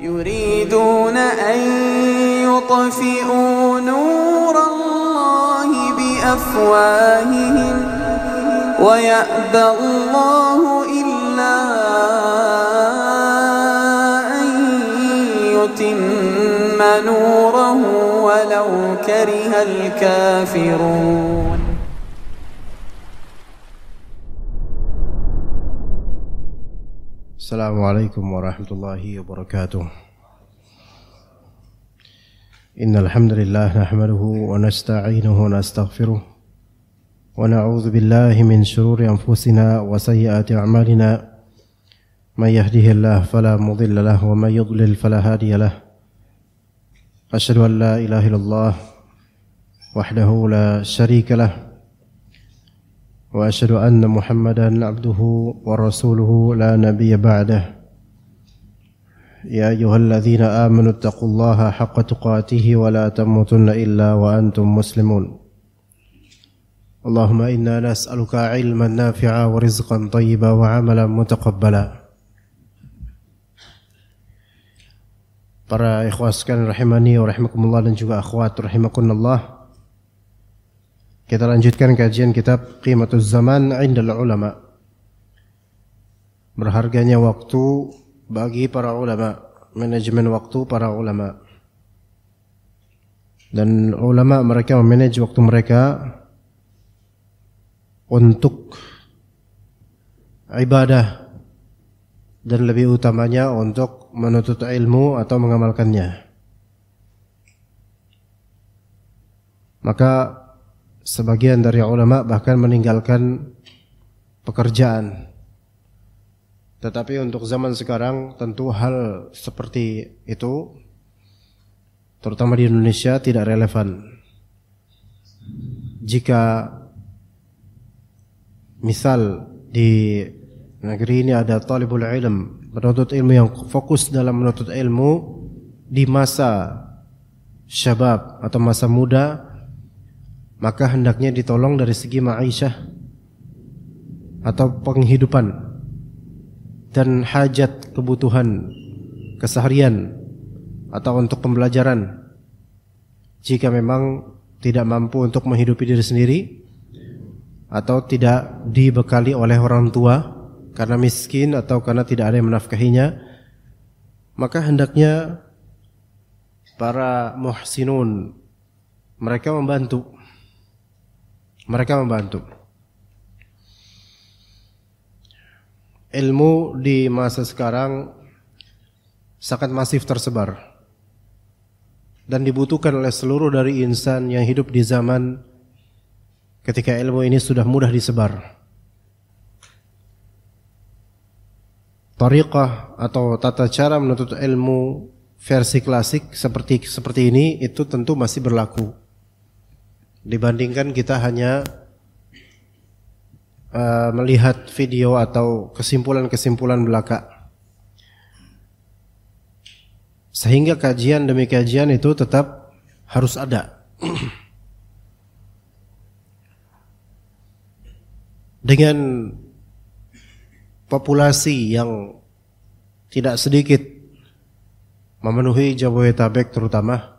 يريدون أن يطفئوا نور الله بأفواههم ويأبى الله إلا أن يتم نوره ولو كره الكافرون. السلام عليكم ورحمة الله وبركاته. إن الحمد لله نحمده ونستعينه ونستغفره ونعوذ بالله من شرور أنفسنا وسيئات أعمالنا من يهده الله فلا مضل له ومن يضلل فلا هادي له أشهد أن لا إله إلا الله وحده لا شريك له وأشهد أن محمدا عبده ورسوله لا نبي بعده يا أيها الذين آمنوا اتقوا الله حق تقاته ولا تموتن إلا وأنتم مسلمون اللهم إنا نسألك علما نافعا ورزقا طيبا وعملا متقبلا. Para ikhwah sekalian rahimani wa rahimakumullah dan juga akhwat rahimakunallah, kita lanjutkan kajian kitab Qimatuz Zaman 'Indal Ulama. Berharganya waktu bagi para ulama, manajemen waktu para ulama. Dan ulama mereka memanage waktu mereka untuk ibadah dan lebih utamanya untuk menuntut ilmu atau mengamalkannya. Maka sebagian dari ulama bahkan meninggalkan pekerjaan. Tetapi untuk zaman sekarang tentu hal seperti itu, terutama di Indonesia, tidak relevan. Jika misal di negeri ini ada talibul ilm, penuntut ilmu yang fokus dalam menuntut ilmu di masa syabab atau masa muda, maka hendaknya ditolong dari segi ma'isyah atau penghidupan dan hajat kebutuhan keseharian atau untuk pembelajaran. Jika memang tidak mampu untuk menghidupi diri sendiri atau tidak dibekali oleh orang tua karena miskin atau karena tidak ada yang menafkahinya, maka hendaknya para muhsinun mereka membantu. Ilmu di masa sekarang sangat masif tersebar dan dibutuhkan oleh seluruh dari insan yang hidup di zaman ketika ilmu ini sudah mudah disebar. Tariqah atau tata cara menuntut ilmu versi klasik seperti ini itu tentu masih berlaku. Dibandingkan kita hanya melihat video atau kesimpulan-kesimpulan belaka. Sehingga kajian demi kajian itu tetap harus ada. Dengan populasi yang tidak sedikit memenuhi Jabodetabek terutama,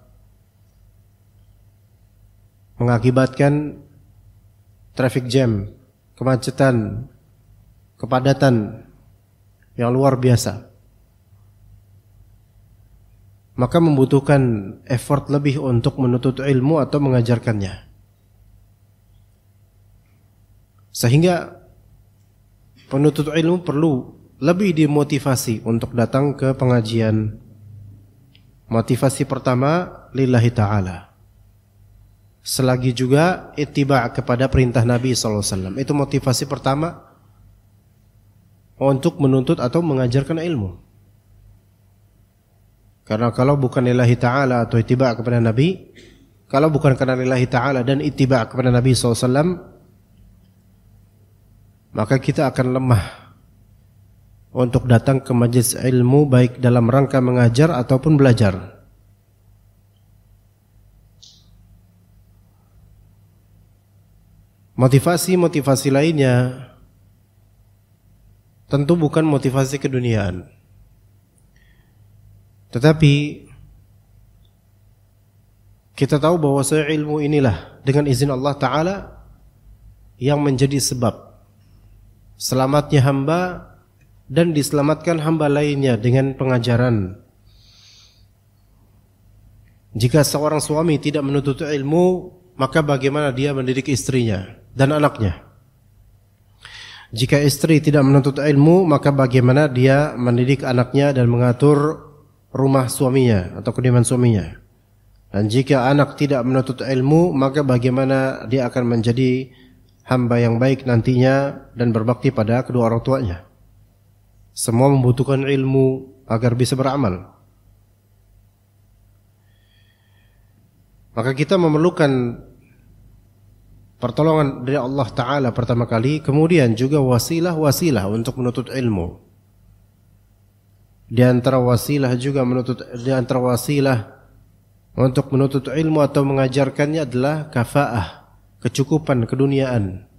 mengakibatkan traffic jam, kemacetan, kepadatan yang luar biasa. Maka membutuhkan effort lebih untuk menuntut ilmu atau mengajarkannya. Sehingga penuntut ilmu perlu lebih dimotivasi untuk datang ke pengajian. Motivasi pertama lillahi ta'ala. Selagi juga ittiba' kepada perintah Nabi SAW. Itu motivasi pertama untuk menuntut atau mengajarkan ilmu. Karena kalau bukan lillahi ta'ala atau ittiba' kepada Nabi, kalau bukan karena lillahi ta'ala dan ittiba' kepada Nabi SAW, maka kita akan lemah untuk datang ke majelis ilmu baik dalam rangka mengajar ataupun belajar. Motivasi-motivasi lainnya tentu bukan motivasi keduniaan, Tetapi kita tahu bahwa ilmu inilah dengan izin Allah Ta'ala yang menjadi sebab selamatnya hamba dan diselamatkan hamba lainnya dengan pengajaran. Jika seorang suami tidak menuntut ilmu, maka bagaimana dia mendidik istrinya dan anaknya? Jika istri tidak menuntut ilmu, maka bagaimana dia mendidik anaknya dan mengatur rumah suaminya atau kediaman suaminya? Dan jika anak tidak menuntut ilmu, maka bagaimana dia akan menjadi hamba yang baik nantinya dan berbakti pada kedua orang tuanya? Semua membutuhkan ilmu agar bisa beramal. Maka kita memerlukan pertolongan dari Allah Ta'ala pertama kali, kemudian juga wasilah-wasilah untuk menuntut ilmu. Di antara wasilah untuk menuntut ilmu atau mengajarkannya adalah kafaah, kecukupan keduniaan.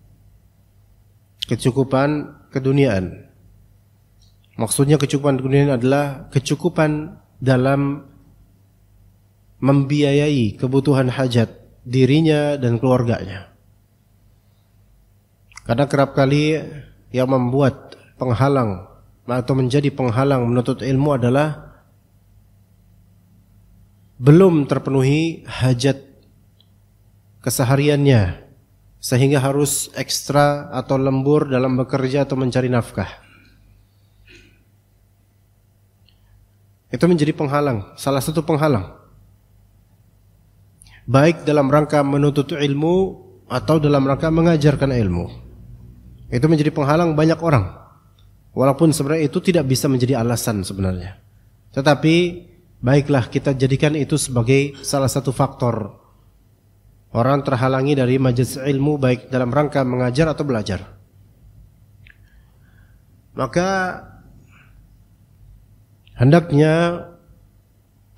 Kecukupan keduniaan. Maksudnya kecukupan keduniaan adalah kecukupan dalam membiayai kebutuhan hajat dirinya dan keluarganya. Karena kerap kali yang membuat penghalang atau menjadi penghalang menuntut ilmu adalah belum terpenuhi hajat kesehariannya, sehingga harus ekstra atau lembur dalam bekerja atau mencari nafkah. Itu menjadi penghalang, salah satu penghalang, baik dalam rangka menuntut ilmu atau dalam rangka mengajarkan ilmu. Itu menjadi penghalang banyak orang, walaupun sebenarnya itu tidak bisa menjadi alasan sebenarnya. Tetapi baiklah kita jadikan itu sebagai salah satu faktor orang terhalangi dari majelis ilmu, baik dalam rangka mengajar atau belajar. Maka hendaknya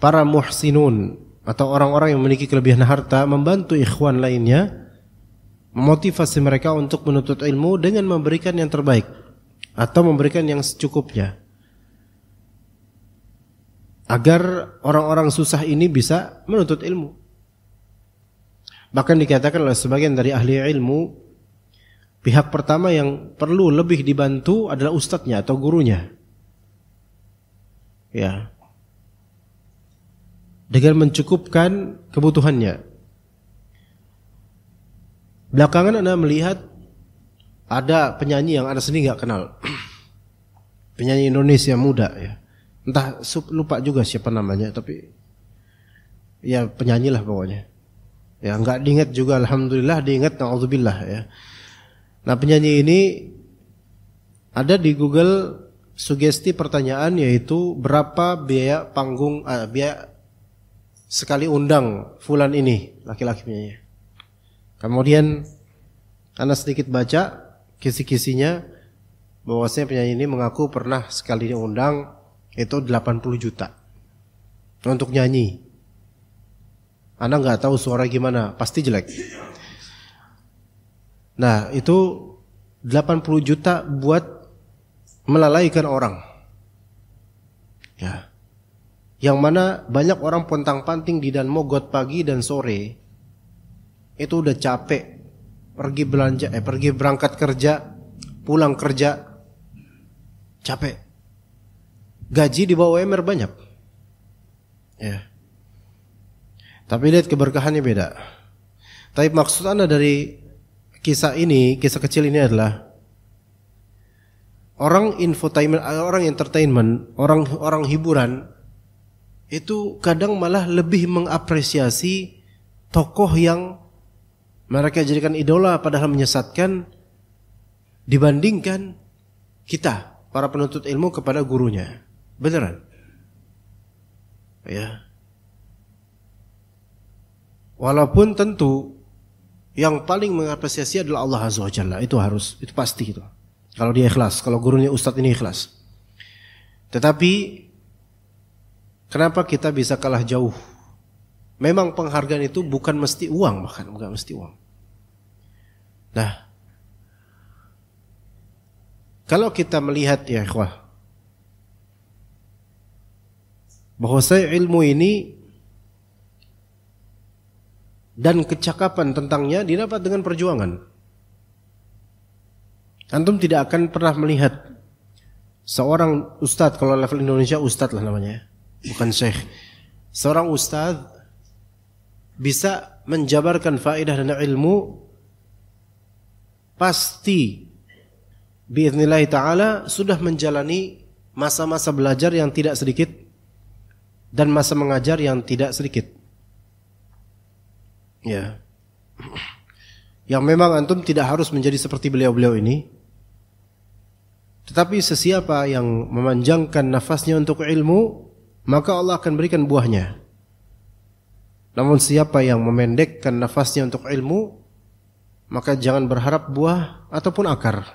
para muhsinun atau orang-orang yang memiliki kelebihan harta membantu ikhwan lainnya, memotivasi mereka untuk menuntut ilmu dengan memberikan yang terbaik atau memberikan yang secukupnya, agar orang-orang susah ini bisa menuntut ilmu. Bahkan dikatakan oleh sebagian dari ahli ilmu, pihak pertama yang perlu lebih dibantu adalah ustadznya atau gurunya. Ya, dengan mencukupkan kebutuhannya. Belakangan Anda melihat ada penyanyi yang Anda sendiri nggak kenal, penyanyi Indonesia muda, ya. Entah lupa juga siapa namanya, tapi ya penyanyi lah pokoknya. Ya nggak diingat juga, alhamdulillah diingat, na'udzubillah ya. Nah penyanyi ini ada di Google sugesti pertanyaan, yaitu berapa biaya panggung, biaya sekali undang fulan ini, laki-laki penyanyi. Kemudian Anda sedikit baca kisi-kisinya, bahwasanya penyanyi ini mengaku pernah sekali diundang itu 80 juta untuk nyanyi. Anda nggak tahu suara gimana, pasti jelek. Nah itu 80 juta buat melalaikan orang, ya. Yang mana banyak orang pontang-panting di dan mogot pagi dan sore, itu udah capek, pergi belanja, pergi berangkat kerja, pulang kerja, capek. Gaji di bawah UMR banyak, ya. Tapi lihat keberkahannya beda. Tapi maksud Anda dari kisah ini, kisah kecil ini adalah orang infotainment, orang entertainment, orang hiburan itu kadang malah lebih mengapresiasi tokoh yang mereka jadikan idola padahal menyesatkan, dibandingkan kita para penuntut ilmu kepada gurunya. Beneran? Ya. Walaupun tentu yang paling mengapresiasi adalah Allah Azza wa Jalla, itu harus, itu pasti itu. Kalau dia ikhlas, kalau gurunya ustadz ini ikhlas. Tetapi kenapa kita bisa kalah jauh? Memang penghargaan itu bukan mesti uang, bahkan bukan mesti uang. Nah, kalau kita melihat ya ikhwah, bahwasanya ilmu ini dan kecakapan tentangnya didapat dengan perjuangan. Antum tidak akan pernah melihat seorang ustadz, kalau level Indonesia ustadz lah namanya, bukan syekh. Seorang ustadz bisa menjabarkan faedah dan ilmu, pasti biiznillah ta'ala sudah menjalani masa-masa belajar yang tidak sedikit dan masa mengajar yang tidak sedikit. Ya, yang memang antum tidak harus menjadi seperti beliau-beliau ini, tetapi sesiapa yang memanjangkan nafasnya untuk ilmu, maka Allah akan berikan buahnya. Namun siapa yang memendekkan nafasnya untuk ilmu, maka jangan berharap buah ataupun akar.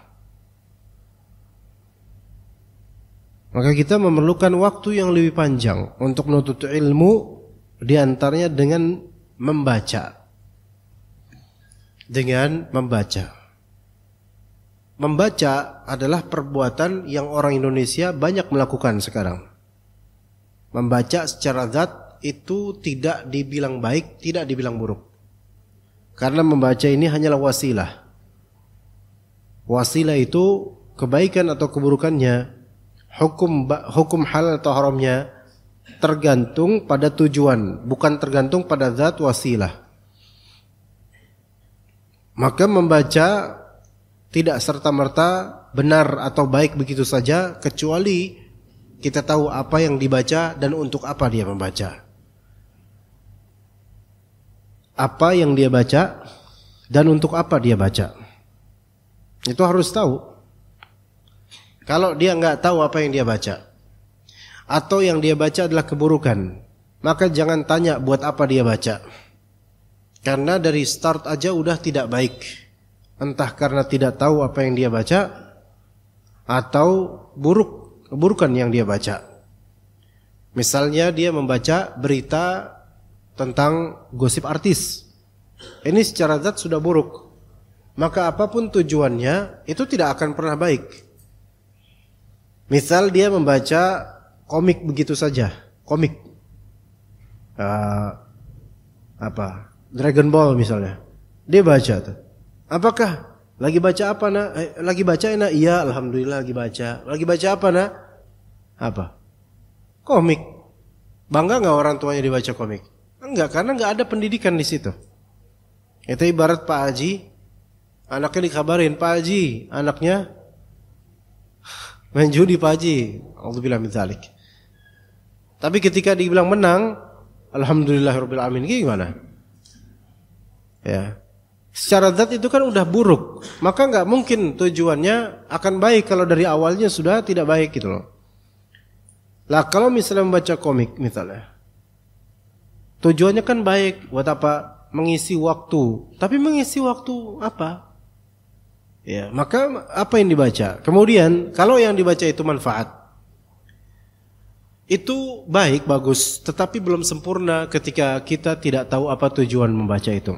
Maka kita memerlukan waktu yang lebih panjang untuk menuntut ilmu, di antaranya dengan membaca. Dengan membaca. Membaca adalah perbuatan yang orang Indonesia banyak melakukan sekarang. Membaca secara zat itu tidak dibilang baik, tidak dibilang buruk. Karena membaca ini hanyalah wasilah. Wasilah itu kebaikan atau keburukannya, hukum halal atau haramnya tergantung pada tujuan, bukan tergantung pada zat wasilah. Maka membaca tidak serta-merta benar atau baik begitu saja, kecuali kita tahu apa yang dibaca dan untuk apa dia membaca. Apa yang dia baca dan untuk apa dia baca. Itu harus tahu. Kalau dia nggak tahu apa yang dia baca, atau yang dia baca adalah keburukan, maka jangan tanya buat apa dia baca. Karena dari start aja udah tidak baik. Entah karena tidak tahu apa yang dia baca, atau keburukan yang dia baca. Misalnya dia membaca berita tentang gosip artis. Ini secara zat sudah buruk. Maka apapun tujuannya, itu tidak akan pernah baik. Misal dia membaca komik begitu saja, komik Dragon Ball misalnya, dia baca tuh. Apakah lagi baca apa nak? Lagi baca nak? Iya, alhamdulillah lagi baca. Lagi baca apa nak? Apa? Komik. Bangga nggak orang tuanya dibaca komik? Enggak, karena nggak ada pendidikan di situ. Itu ibarat Pak Haji, anaknya dikabarin, Pak Haji, anaknya main judi Pak Haji. Alhamdulillah min dzalik. Tapi ketika dibilang menang, alhamdulillahirabbil alamin, gimana? Ya. Secara zat itu kan udah buruk. Maka enggak mungkin tujuannya akan baik kalau dari awalnya sudah tidak baik gitu loh. Lah kalau misalnya membaca komik misalnya, tujuannya kan baik, buat apa? Mengisi waktu. Tapi mengisi waktu apa? Ya, maka apa yang dibaca? Kemudian kalau yang dibaca itu manfaat, itu baik, bagus, tetapi belum sempurna ketika kita tidak tahu apa tujuan membaca itu.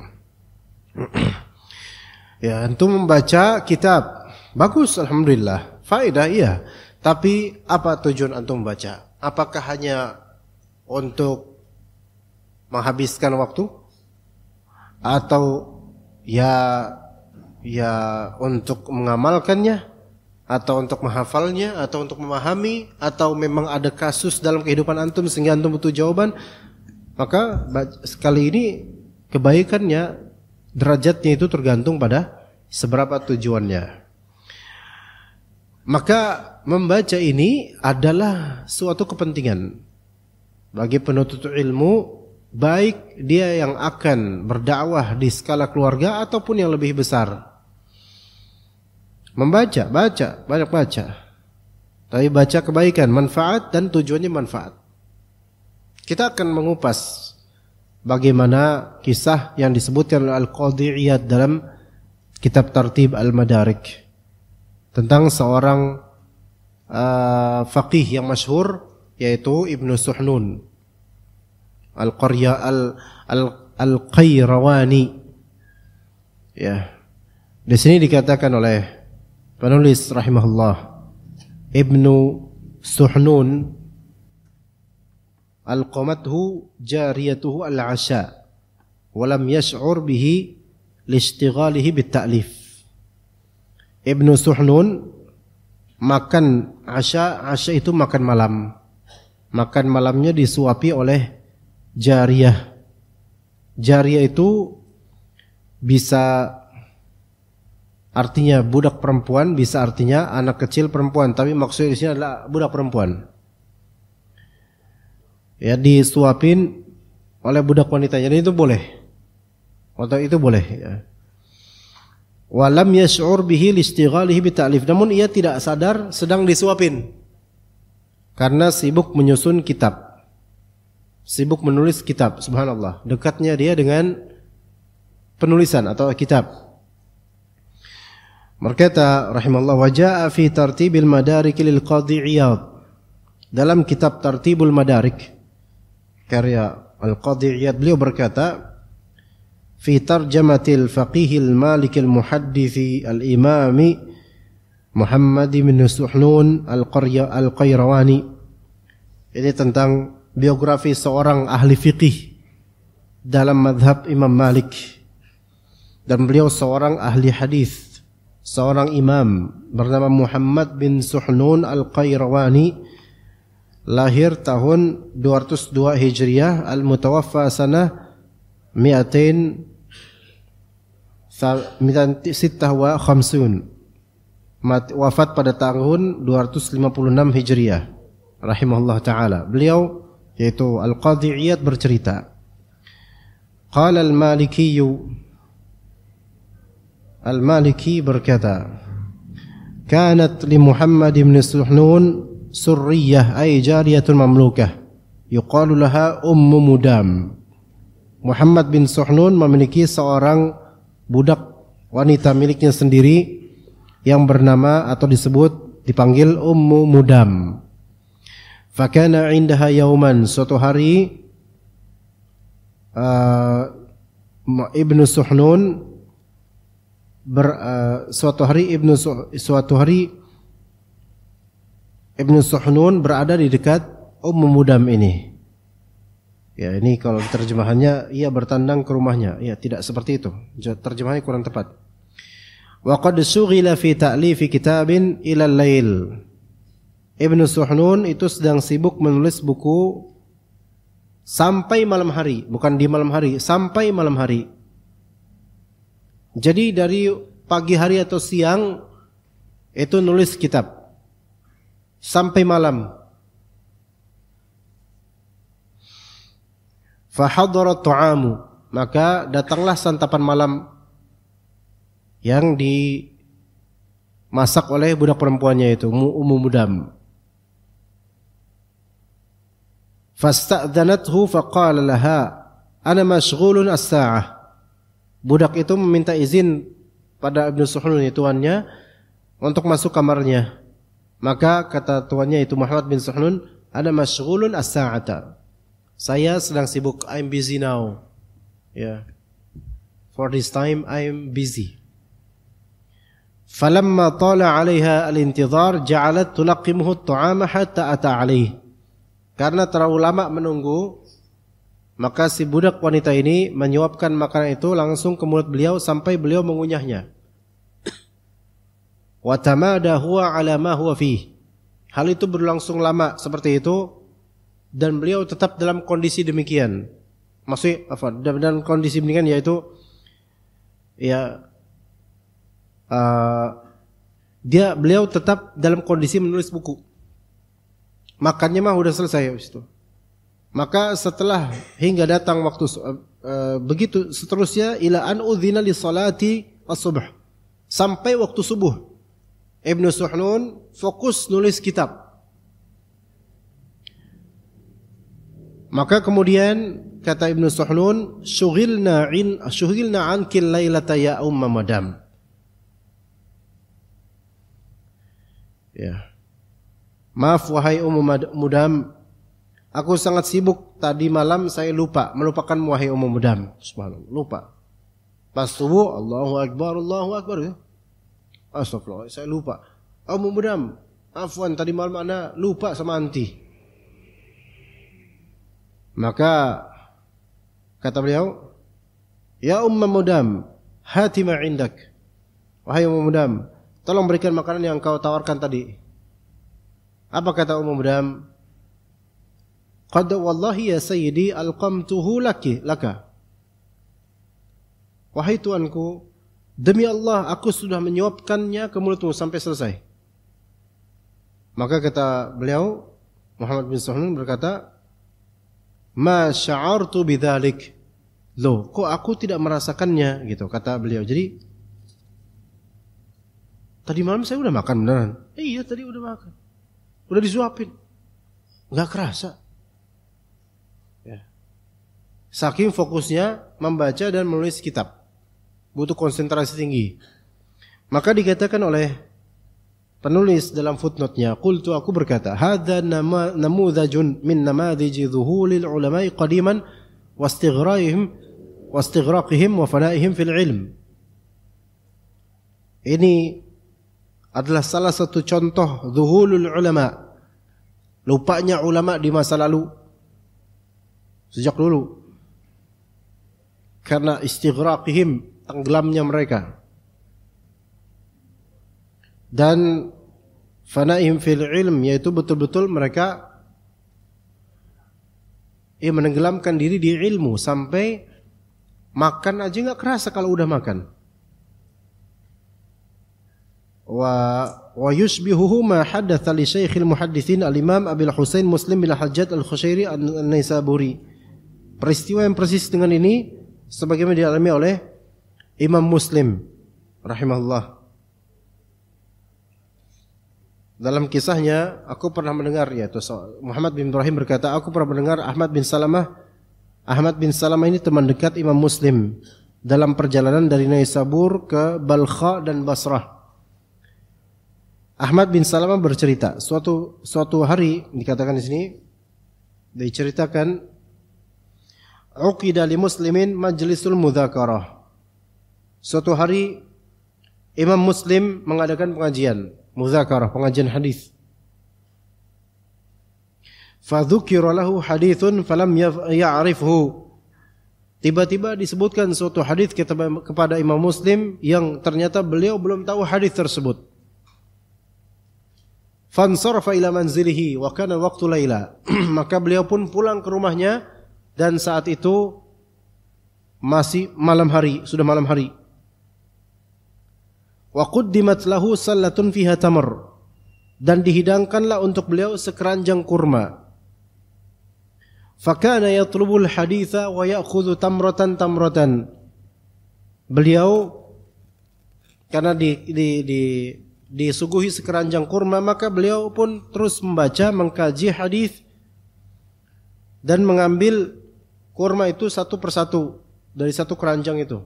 Ya, antum membaca kitab, bagus, alhamdulillah, faedah iya. Tapi apa tujuan antum membaca? Apakah hanya untuk menghabiskan waktu? Atau ya untuk mengamalkannya? Atau untuk menghafalnya? Atau untuk memahami? Atau memang ada kasus dalam kehidupan antum sehingga antum butuh jawaban? Maka sekali ini kebaikannya, derajatnya itu tergantung pada seberapa tujuannya. Maka membaca ini adalah suatu kepentingan bagi penuntut ilmu, baik dia yang akan berdakwah di skala keluarga ataupun yang lebih besar. Membaca, banyak baca. Tapi baca kebaikan, manfaat dan tujuannya manfaat. Kita akan mengupas bagaimana kisah yang disebutkan oleh Al-Qadhi Iyad dalam kitab Tartib Al-Madarik tentang seorang faqih yang masyhur, yaitu Ibnu Suhnun Al-Qayrawani. Ya. Di sini dikatakan oleh penulis rahimahullah, Ibnu Suhnun alqamathu jariyatuhu al-'asha wa lam yash'ur bihi liishtighalihi bit-ta'lif. Ibnu Suhnun makan asya itu makan malam. Makan malamnya disuapi oleh jariyah. Jariyah itu bisa artinya budak perempuan, bisa artinya anak kecil perempuan, tapi maksudnya di sini adalah budak perempuan. Ya, disuapin oleh budak wanita. Jadi itu boleh. Atau itu boleh ya. Walam yash'ur bihi liishtighalihi bita'lif. Namun ia tidak sadar sedang disuapin. Karena sibuk menyusun kitab. Sibuk menulis kitab, subhanallah. Dekatnya dia dengan penulisan atau kitab. Berkata rahimallahu wa jaa fi tartibil madarik lil Qadhi Iyad. Dalam kitab Tartibul Madarik karya Al-Qadhi Iyad, beliau berkata fi tarjamatil faqihil malikil muhaddisi al-imami Muhammad bin Suhnun al-Qayrawani. Ini tentang biografi seorang ahli fiqih dalam madhab Imam Malik, dan beliau seorang ahli hadis, seorang imam bernama Muhammad bin Suhnun al-Qayrawani, lahir tahun 202 Hijriah, al-mutawaffa sanah 256, wafat pada tahun 256 Hijriah rahimahullah taala. Beliau yaitu Al-Qadhi Iyad bercerita, qala Al-Maliki berkata, kanat li Muhammad bin Suhnun surriyah ay jariyatun mamlukah yuqalu laha Ummu Mudam. Muhammad bin Suhnun memiliki seorang budak wanita miliknya sendiri yang bernama atau dipanggil Ummu Mudam. Fakana indaha yauman, suatu hari Ibnu Suhnun Ibnu Suhnun berada di dekat Ummu Mudam ini. Ya, ini kalau terjemahannya ia bertandang ke rumahnya. Ya, tidak seperti itu. Terjemahannya kurang tepat. Wa qad sughila fi ta'lifi kitabin ila al-lail. Ibnu Suhnun itu sedang sibuk menulis buku sampai malam hari, bukan di malam hari, sampai malam hari. Jadi dari pagi hari atau siang itu nulis kitab sampai malam. Fa hadara ta'amu, maka datanglah santapan malam yang dimasak oleh budak perempuannya itu, Ummu Mudam. Fasta'dhanathu faqala laha ana mashghulun as-sa'ah. Budak itu meminta izin pada Ibnu Suhnun, tuannya, untuk masuk kamarnya. Maka kata tuannya itu Muhammad bin Suhnun, ana mashghulun as-sa'ata. Saya sedang sibuk, I'm busy now. Yeah. For this time I'm busy. Falamma tala 'alaiha al-intidhar ja'alat tulaqqimuhu at-ta'ama hatta ata 'alaihi. Karena terlalu lama menunggu, maka si budak wanita ini menyuapkan makanan itu langsung ke mulut beliau sampai beliau mengunyahnya. Wa tamada huwa 'ala ma huwa fihi. Hal itu berlangsung lama seperti itu dan beliau tetap dalam kondisi demikian. Maksudnya dalam kondisi demikian yaitu beliau tetap dalam kondisi menulis buku. Makannya mah udah selesai habis itu. Maka setelah hingga datang waktu begitu seterusnya ila an udzina li salati as-subh, sampai waktu subuh Ibnu Suhnun fokus nulis kitab. Maka kemudian kata Ibnu Suhnun, syughilna ankil lailata ya Umma Mudam. Ya. Maaf wahai Ummu Mudam, aku sangat sibuk tadi malam, saya melupakan wahai Ummu Mudam. Subhanallah, lupa. Pas subuh, Allahu Akbar ya. Astagfirullah, saya lupa. Ummu Mudam, afwan tadi malam ana lupa sama anti. Maka kata beliau, "Ya Umma Mudam, hati ma indak." Wahai Umma Mudam, tolong berikan makanan yang kau tawarkan tadi. Apa kata Umma Mudam? "Qad wallahi ya sayyidi alqamtuhu laka." Wahai tuanku, demi Allah aku sudah menyuapkannya ke mulutmu sampai selesai. Maka kata beliau, Muhammad bin Sahnun berkata, "Ma sya'artu bidzalik." Loh, kok aku tidak merasakannya gitu kata beliau. Jadi tadi malam saya udah makan beneran. Iya, tadi udah makan. Udah disuapin. Enggak kerasa. Ya. Saking fokusnya membaca dan menulis kitab. Butuh konsentrasi tinggi. Maka dikatakan oleh penulis dalam footnote-nya, qultu, aku berkata, hadza namudhajun min namadhiji dhuhulil ulama'i qadiman wastighraqihim wa fanaihim fil ilm. Ini adalah salah satu contoh dhuhulul ulama, lupanya ulama di masa lalu, sejak dulu, karena istighraqihim, tenggelamnya mereka, dan fanaihim fil ilm, yaitu betul-betul mereka menenggelamkan diri di ilmu sampai makan aja nggak kerasa kalau udah makan. Wa yushbihuhu ma haddatha li syaikhil muhadditsin al-imam Abil Husain Muslim bin Hajjaj al-Khushairi an-Naisaburi. Peristiwa yang persis dengan ini sebagaimana dialami oleh Imam Muslim rahimahullah. Dalam kisahnya, aku pernah mendengar, yaitu Muhammad bin Ibrahim berkata, aku pernah mendengar Ahmad bin Salamah ini teman dekat Imam Muslim dalam perjalanan dari Naisabur ke Balkha dan Basrah. Ahmad bin Salamah bercerita, suatu hari dikatakan di sini, diceritakan, uqida li muslimin majlisul mudzakarah. Suatu hari Imam Muslim mengadakan pengajian mudzakarah, pengajian hadis. Fadzukira lahu hadithun falam ya'rifhu. Tiba-tiba disebutkan suatu hadis kepada Imam Muslim yang ternyata beliau belum tahu hadis tersebut. Fansarafa ila manzilihi wa kana waqtu laila. Maka beliau pun pulang ke rumahnya dan saat itu masih malam hari, sudah malam hari. Wa quddimat lahu sallatun fiha tamr, dan dihidangkanlah untuk beliau sekeranjang kurma. Fakana yatlubul haditha wa ya'khudhu tamratan. Beliau karena disuguhi sekeranjang kurma, maka beliau pun terus membaca, mengkaji hadis dan mengambil kurma itu satu persatu dari satu keranjang itu.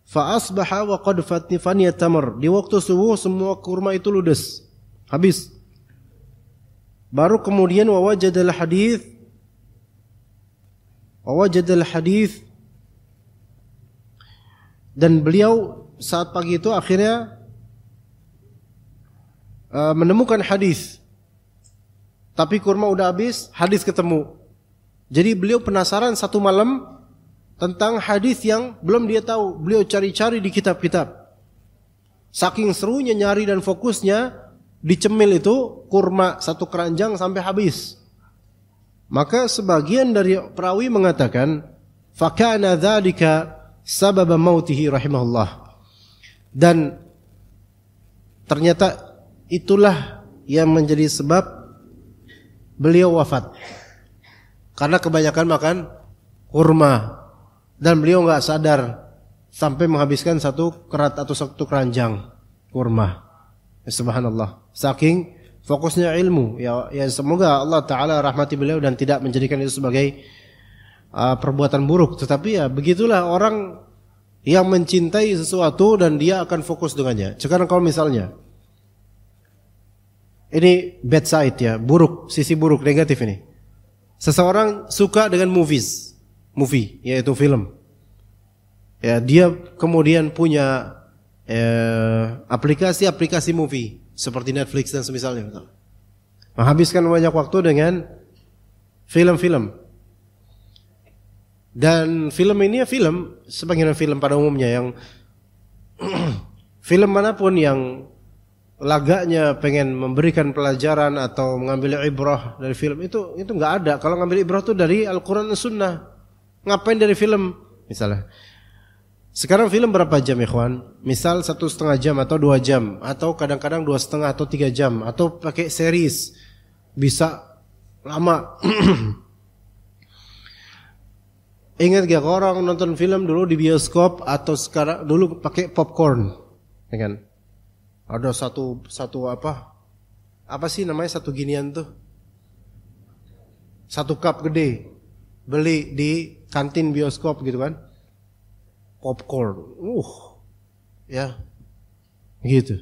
Fa asbaha wa qad faniyat tamr. Di waktu subuh semua kurma itu ludes, habis. Baru kemudian wa wajadal hadis, dan beliau saat pagi itu akhirnya menemukan hadis. Tapi kurma udah habis, hadis ketemu. Jadi beliau penasaran satu malam tentang hadis yang belum dia tahu. Beliau cari-cari di kitab-kitab. Saking serunya nyari dan fokusnya, dicemil itu kurma satu keranjang sampai habis. Maka sebagian dari perawi mengatakan, fakana dzalika sababa mautihi rahimahullah. Dan ternyata itulah yang menjadi sebab beliau wafat. Karena kebanyakan makan kurma. Dan beliau enggak sadar sampai menghabiskan satu kerat atau satu keranjang kurma. Subhanallah. Saking fokusnya ilmu. Ya semoga Allah Ta'ala rahmati beliau dan tidak menjadikan itu sebagai perbuatan buruk. Tetapi ya begitulah orang yang mencintai sesuatu dan dia akan fokus dengannya. Sekarang kalau misalnya ini bad side ya, buruk, sisi buruk, negatif ini. Seseorang suka dengan movie, yaitu film. Ya, dia kemudian punya aplikasi movie seperti Netflix dan semisalnya. Menghabiskan banyak waktu dengan film-film. Dan film ini ya film, sebagaimana film pada umumnya yang film manapun yang lagaknya pengen memberikan pelajaran atau mengambil ibrah dari film itu nggak ada. Kalau ngambil ibrah itu dari Al-Quran dan Sunnah. Ngapain dari film? Misalnya, sekarang film berapa jam ikhwan? Misal 1,5 jam atau 2 jam, atau kadang-kadang 2,5 atau 3 jam, atau pakai series bisa lama. Ingat gak orang nonton film dulu di bioskop atau sekarang dulu pakai popcorn, ya kan? Ada satu apa sih namanya satu ginian tuh? Satu cup gede, beli di kantin bioskop gitu kan? Popcorn, ya, gitu.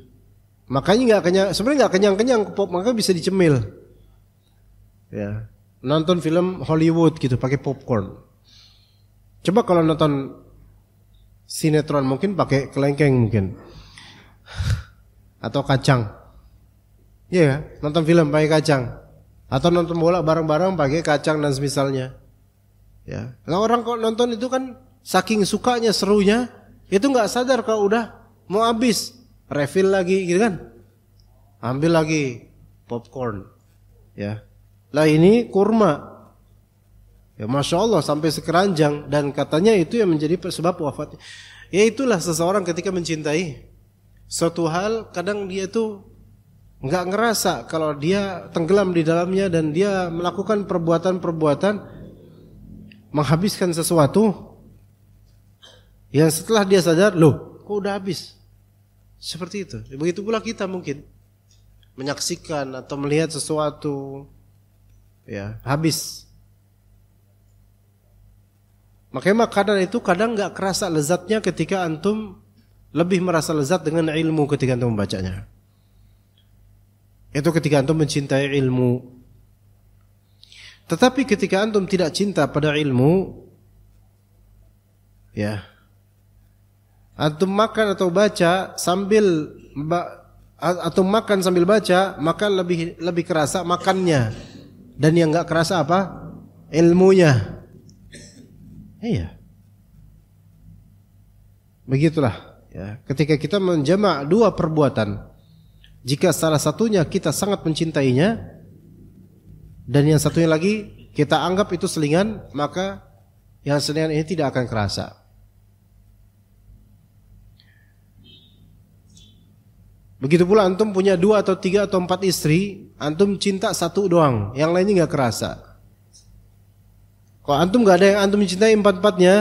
Makanya nggak kenyang, sebenarnya nggak kenyang pop, maka bisa dicemil. Ya, nonton film Hollywood gitu pakai popcorn. Coba kalau nonton sinetron mungkin pakai kelengkeng mungkin. Atau kacang. Iya ya, nonton film pakai kacang. Atau nonton bola bareng-bareng pakai kacang dan semisalnya. Ya. Nah, orang kok nonton itu kan saking sukanya, serunya, itu enggak sadar kalau udah mau habis, refill lagi gitu kan. Ambil lagi popcorn. Ya. Lah ini kurma. Ya Masya Allah sampai sekeranjang, dan katanya itu yang menjadi sebab wafatnya. Ya itulah seseorang ketika mencintai suatu hal, kadang dia itu enggak ngerasa kalau dia tenggelam di dalamnya dan dia melakukan perbuatan-perbuatan menghabiskan sesuatu yang setelah dia sadar, loh kok udah habis. Seperti itu. Begitu pula kita mungkin menyaksikan atau melihat sesuatu ya habis. Makanya makanan itu kadang enggak kerasa lezatnya ketika antum lebih merasa lezat dengan ilmu ketika antum membacanya. Itu ketika antum mencintai ilmu. Tetapi ketika antum tidak cinta pada ilmu, ya, antum makan atau baca sambil atau makan sambil baca, maka lebih kerasa makannya, dan yang enggak kerasa apa? Ilmunya. Iya. Begitulah ya, ketika kita menjamak dua perbuatan, jika salah satunya kita sangat mencintainya dan yang satunya lagi kita anggap itu selingan, maka yang selingan ini tidak akan kerasa. Begitu pula antum punya 2 atau 3 atau 4 istri, antum cinta satu doang, yang lainnya enggak kerasa. Kalau antum enggak ada yang antum mencintai 4-4-nya,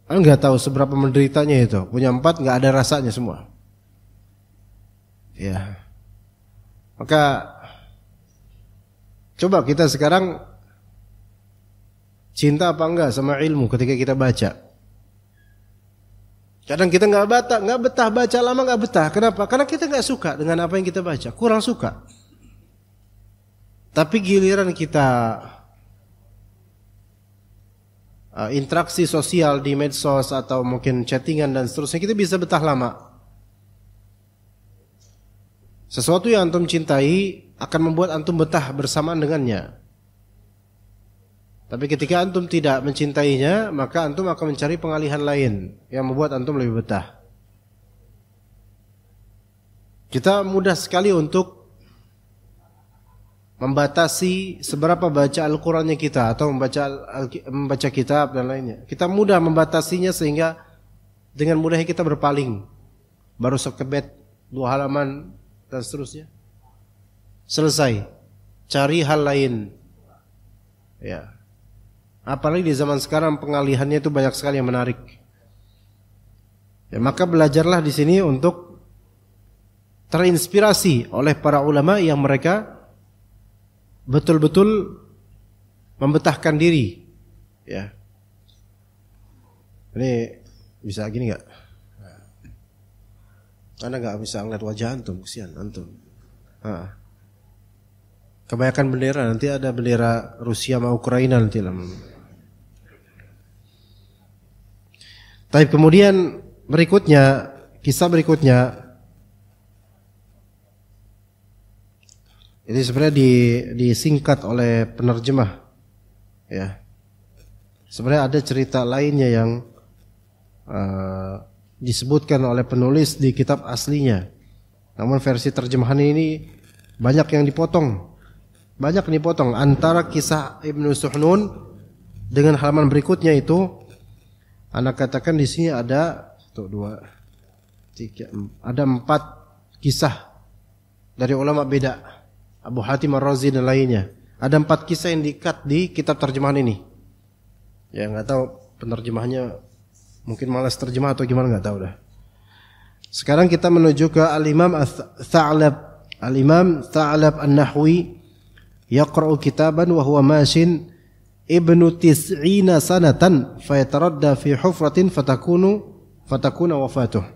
antum enggak tahu seberapa menderitanya itu. Punya 4 enggak ada rasanya semua. Ya. Maka coba kita sekarang cinta apa enggak sama ilmu ketika kita baca. Kadang kita enggak betah baca lama, enggak betah. Kenapa? Karena kita enggak suka dengan apa yang kita baca, kurang suka. Tapi giliran kita interaksi sosial di medsos atau mungkin chattingan dan seterusnya, kita bisa betah lama. Sesuatu yang antum cintai akan membuat antum betah bersamaan dengannya. Tapi ketika antum tidak mencintainya, maka antum akan mencari pengalihan lain yang membuat antum lebih betah. Kita mudah sekali untuk membatasi seberapa baca Al-Qur'annya kita atau membaca kitab dan lainnya. Kita mudah membatasinya sehingga dengan mudahnya kita berpaling. Baru sekebet 2 halaman dan seterusnya. Selesai. Cari hal lain. Ya. Apalagi di zaman sekarang pengalihannya itu banyak sekali yang menarik. Ya, maka belajarlah di sini untuk terinspirasi oleh para ulama yang mereka betul-betul membetahkan diri. Ya. Ini bisa gini enggak? Anda enggak bisa ngeliat wajah antum, kesian antum. Kebanyakan bendera, nanti ada bendera Rusia sama Ukraina nanti lah. Tapi kemudian berikutnya, kisah berikutnya, ini sebenarnya disingkat oleh penerjemah, ya. Sebenarnya ada cerita lainnya yang disebutkan oleh penulis di kitab aslinya. Namun versi terjemahan ini banyak yang dipotong. Banyak dipotong antara kisah Ibnu Suhnun dengan halaman berikutnya itu. Anak katakan di sini ada 1, 2, 3, ada 4 kisah dari ulama beda. Abu Hatim Ar-Razi dan lainnya. Ada 4 kisah yang di-cut di kitab terjemahan ini. Ya nggak tahu penerjemahnya, mungkin malas terjemah atau gimana, nggak tahu dah. Sekarang kita menuju ke Al-Imam Tha'lab. Al-Imam Tha'lab An-Nahwi yaqra'u kitaban wa huwa mashin ibnu tis'ina sanatan fayataradda fi hufratin fatakuna wafatuh.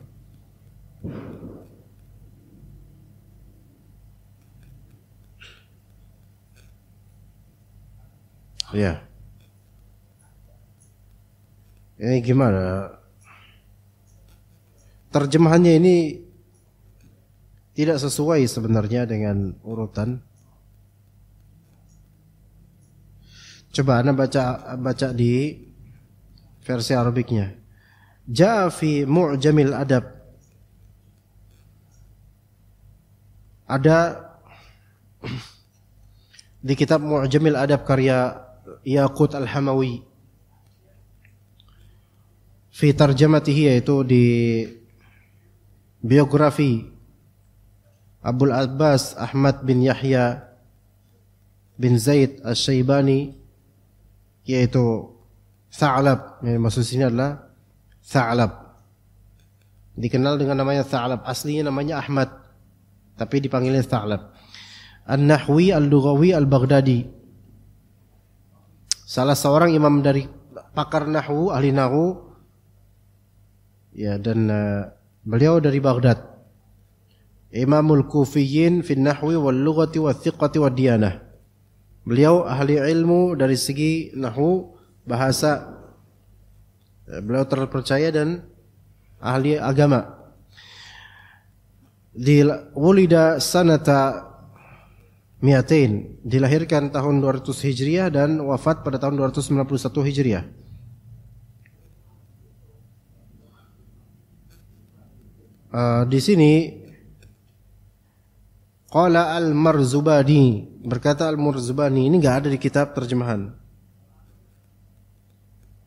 Ya. Ini gimana? Terjemahannya ini tidak sesuai sebenarnya dengan urutan. Coba Anda baca di versi Arabiknya. Ja'a fi Mu'jamil Adab. Ada di kitab Mu'jamil Adab karya Yaqut Al-Hamawi. Fi tarjamatihi, yaitu di biografi Abul Abbas Ahmad bin Yahya bin Zaid Asy-Syaibani, yaitu Tha'lab. Maksud sini adalah Tha'lab. Dikenal dengan namanya Tha'lab. Aslinya namanya Ahmad, tapi dipanggilnya Tha'lab. An-Nahwi Al-Lughawi Al-Baghdadi. Salah seorang imam dari pakar nahwu, ahli nahwu. Ya, dan beliau dari Baghdad. Imamul Kufiyyin fi nahwi wal lughati wa thiqati wa diyanah. Beliau ahli ilmu dari segi nahwu, bahasa. Beliau terpercaya dan ahli agama. Wulida sanata 200, dilahirkan tahun 200 Hijriah dan wafat pada tahun 291 Hijriah. Di sini qala al-Marzubani, berkata al-Marzubani, ini enggak ada di kitab terjemahan.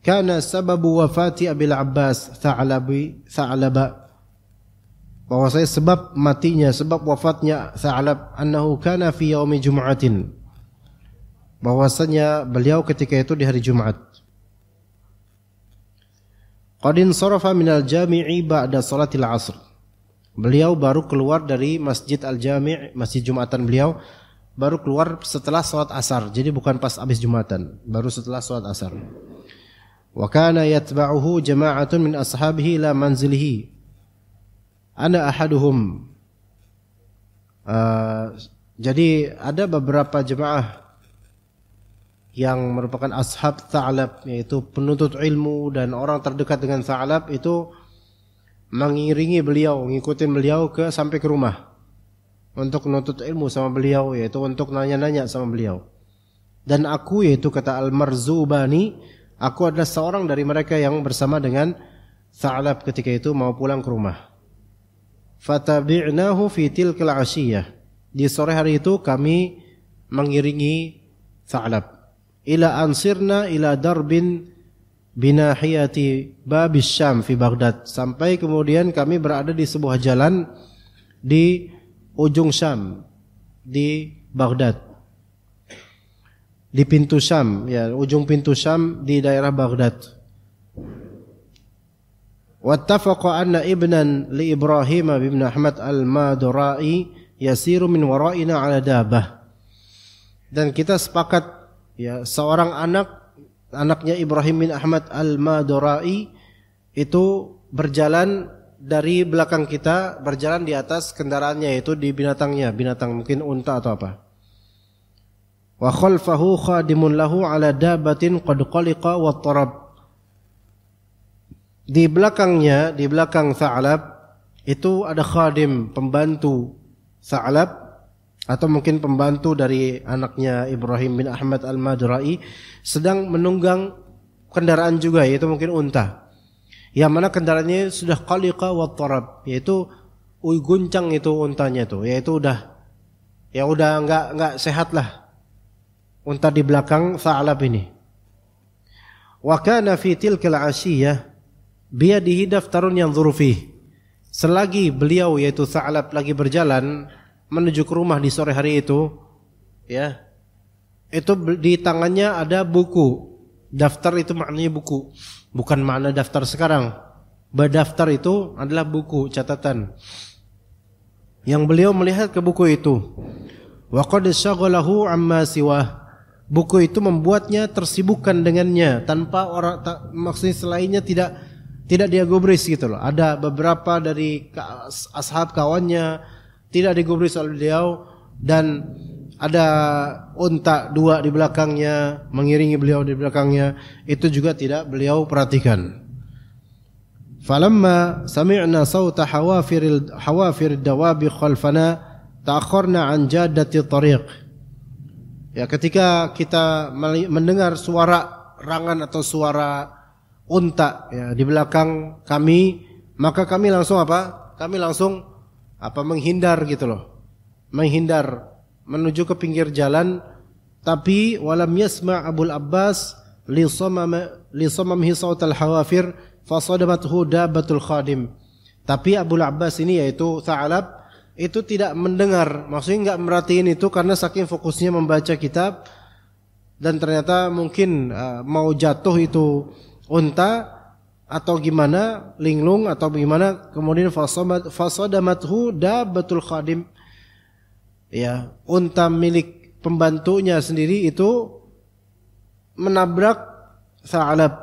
Kana sababu wafati Abil Abbas Tha'laba, bahwasanya sebab matinya, sebab wafatnya Tha'lab, annahu kana fi yaumi Jum'atin, bahwasanya beliau ketika itu di hari Jumat. Qadin sarafa minal jami'i ba'da salatil asr. Beliau baru keluar dari Masjid Al-Jami', masjid Jumatan beliau baru keluar setelah salat asar. Jadi bukan pas habis Jumatan, baru setelah salat asar. Wa kana yatba'uhu jama'atun min ashabihi ila manzilihi. Ana ahaduhum. Jadi ada beberapa jemaah yang merupakan ashab Tha'lab, yaitu penuntut ilmu dan orang terdekat dengan Tha'lab, itu mengiringi beliau, ngikutin beliau sampai ke rumah untuk menuntut ilmu sama beliau, yaitu untuk nanya-nanya sama beliau. Dan aku, yaitu kata Al-Marzubani, aku adalah seorang dari mereka yang bersama dengan Tha'lab ketika itu mau pulang ke rumah. Fatabi'nahu fi tilkal 'ashiyah. Di sore hari itu kami mengiringi Tha'lab ila ansirna ila darbin binahiyati Babis Syam fi Baghdad, sampai kemudian kami berada di sebuah jalan di ujung Syam di Baghdad, di pintu Syam, ya, ujung pintu Syam di daerah Baghdad. Wattafaqa anna ibnan li Ibrahim bin Ahmad al-Madurai yasiru min wara'ina ala dabah. Dan kita sepakat, ya, seorang anaknya Ibrahim bin Ahmad al-Madurai itu berjalan dari belakang kita, berjalan di atas kendaraannya, yaitu di binatang mungkin unta atau apa. Wa khalfahu khadimun lahu ala dabatin qad qaliqa wa tarab. Di belakangnya, di belakang Tha'lab itu ada khadim, pembantu Tha'lab, atau mungkin pembantu dari anaknya Ibrahim bin Ahmad al-Madurai, sedang menunggang kendaraan juga, yaitu mungkin unta. Yang mana kendaraannya sudah qaliqa wa tarab, yaitu guncang itu untanya tuh, yaitu udah enggak sehat lah. Unta di belakang Tha'lab ini. Wa kana fi tilkal 'ashiyah biyadihi daftarun yanzuru fihi. Selagi beliau yaitu Tha'lab lagi berjalan menuju ke rumah di sore hari itu, ya. Itu di tangannya ada buku. Daftar itu maknanya buku, bukan makna daftar sekarang. Daftar itu adalah buku catatan. Yang beliau melihat ke buku itu. Wa qad syaghalahu amma siwah. Buku itu membuatnya tersibukkan dengannya tanpa orang maksudnya selainnya tidak dia gubris gitu loh. Ada beberapa dari ashab kawannya tidak digubris oleh beliau, dan ada unta 2 di belakangnya mengiringi beliau di belakangnya, itu juga tidak beliau perhatikan. Falamma sami'na sauta hawafir dawabi khalfana ta'akharna an jaddati tariq. Ya, ketika kita mendengar suara rangan atau suara unta ya di belakang kami, maka kami langsung apa? Kami langsung menghindar gitu loh. Menghindar menuju ke pinggir jalan, tapi walam yasma' Abul Abbas li samamhi saut al-hawafir fasadamathu dabatul khadim. Tapi Abul Abbas ini yaitu Tha'lab itu tidak mendengar, maksudnya enggak merhatiin itu karena saking fokusnya membaca kitab, dan ternyata mungkin mau jatuh itu unta atau gimana, linglung atau gimana, kemudian fasadamathu dabatul khadim. Ya, unta milik pembantunya sendiri itu menabrak Tha'lab.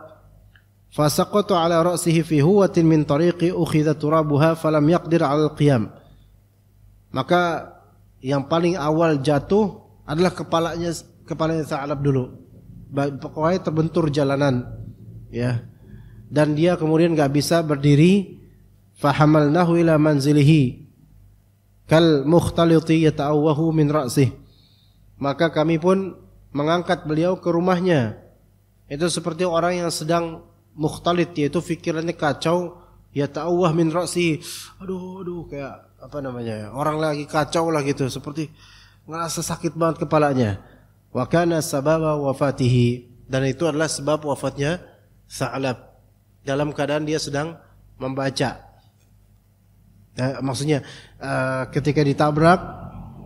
Fasaqata ala ra'sihi fi huwatin min tariqi ukhidha turabuha falam yaqdir 'ala al-qiyam. Maka yang paling awal jatuh adalah kepalanya Tha'lab dulu. Pokoknya terbentur jalanan, ya. Dan dia kemudian enggak bisa berdiri. Fahamalnahu ila manzilihi kal mukhtaliti yata'awwahu min ra'sih. Maka kami pun mengangkat beliau ke rumahnya. Itu seperti orang yang sedang mukhtalit, yaitu fikirannya kacau, yata'awwah min ra'sih. Aduh kayak orang lagi kacau lah gitu, seperti ngerasa sakit banget kepalanya. Wa kana sababa wafatihi, dan itu adalah sebab wafatnya Tha'lab dalam keadaan dia sedang membaca. Maksudnya ketika ditabrak